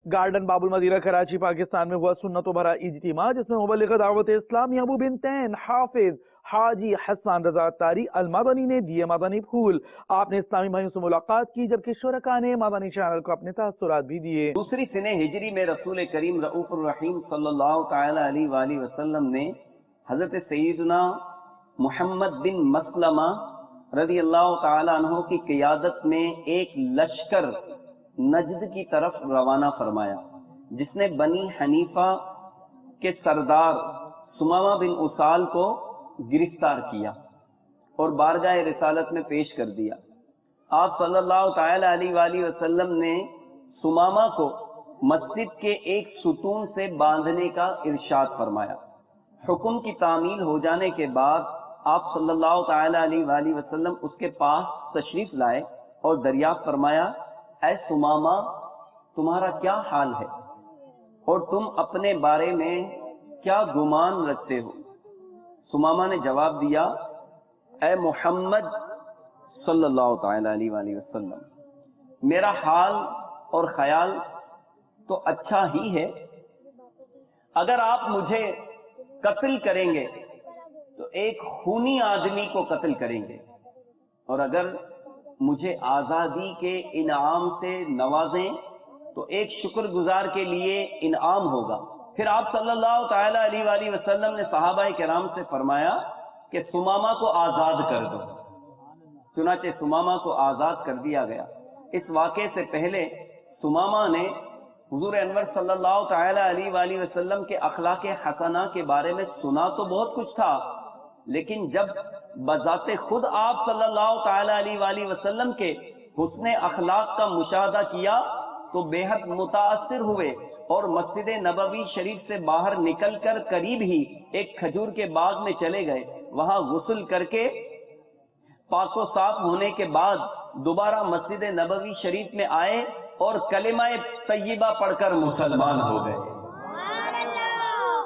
Garden बाबुल Medina Karachi Pakistan में हुआ सुन्नतों भरा इज्तिमा, जिसमें मुबल्लिग दावत-ए-इस्लामी अबू बिनतैन हाफिज हाजी हसन रजा अत्तारी अलमदनी ने दिए मदनी फूल। आपने इस्लामी भाइयों से मुलाकात की, जबकि शुरका ने मदनी चैनल को अपने तासुरात भी दिए। दूसरी सने हिजरी में रसूल करीम रऊफुर रहीम सल्लल्लाहु तआला अलैहि वसल्लम ने हजरत सैयदना मुहम्मद बिन मसलमा रज़ी अल्लाह तआला अन्हु की क़ियादत में एक लश्कर नजद की तरफ रवाना फरमाया, जिसने बनी हनीफा के सरदार सुमामा बिन उसाल को गिरफ्तार किया और बारगाह रिसालत में पेश कर दिया। आप सल्लल्लाहु तआला अलैहि वसल्लम ने सुमामा को मस्जिद के एक सुतून से बांधने का इरशाद फरमाया। हुक्म की तामील हो जाने के बाद आप सल्लल्लाहु तआला अलैहि वसल्लम उसके पास तशरीफ लाए और दरियाफ्त फरमाया, ऐ सुमामा, तुम्हारा क्या हाल है और तुम अपने बारे में क्या गुमान रखते हो? सुमामा ने जवाब दिया, ऐ मोहम्मद सल्लल्लाहु तआला अलैहि वसल्लम, मेरा हाल और ख्याल तो अच्छा ही है। अगर आप मुझे कत्ल करेंगे तो एक खूनी आदमी को कत्ल करेंगे, और अगर मुझे आजादी के इनाम से नवाजें तो एक शुक्रगुजार के लिए इनाम होगा। फिर आप सल्लल्लाहु तआला अलैहि वसल्लम ने सहाबाए किराम से फरमाया कि सुमामा को आजाद कर दो। चुनाचे सुमामा को आजाद कर दिया गया। इस वाक़े से पहले सुमामा ने हुजूर अनवर सल्लल्लाहु तआला अलैहि वसल्लम के अखलाक़े हसना के बारे में सुना तो बहुत कुछ था, लेकिन जब बजाते खुद आप सल्लल्लाहु तआला अलैहि वसल्लम के हुस्ने अखलाक का मुशाहदा किया तो बेहद मुतासिर हुए और मस्जिद नबवी शरीफ से बाहर निकलकर करीब ही एक खजूर के बाग में चले गए। वहां गुस्ल करके पाको साफ होने के बाद दोबारा मस्जिद नबवी शरीफ में आए और कलिमाए तय्यबा पढ़कर मुसलमान हो गए।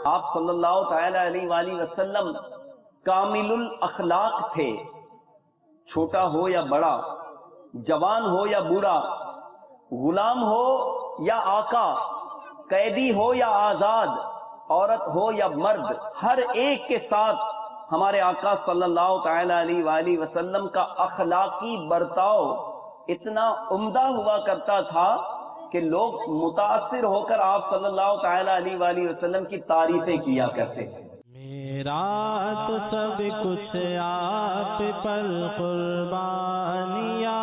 आप सल्लल्लाहु तआला अलैहि वसल्लम कामिलुल अखलाक थे। छोटा हो या बड़ा, जवान हो या बूढ़ा, गुलाम हो या आका, कैदी हो या आजाद, औरत हो या मर्द, हर एक के साथ हमारे आका सल्लल्लाहु तआला अलैहि वसल्लम का अखलाकी बर्ताव इतना उम्दा हुआ करता था कि लोग मुतासिर होकर आप सल्लल्लाहु तआला अलैहि वसल्लम की तारीफें किया करते थे। मेरा तो सब कुछ आप पर कुर्बानी या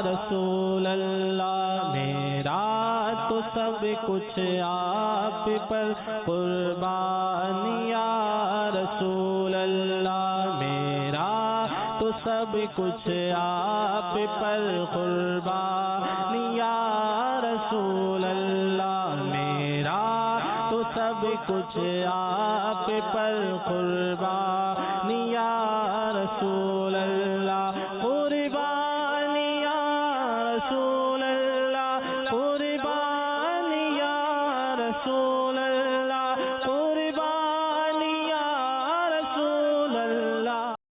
रसूल अल्लाह, मेरा तो सब कुछ आप पर कुर्बानी या रसूल अल्लाह, मेरा तो सब कुछ आप पर कुर्बानी या रसूल अल्लाह, मेरा तो सब कुछ आप पर कुर्बानी या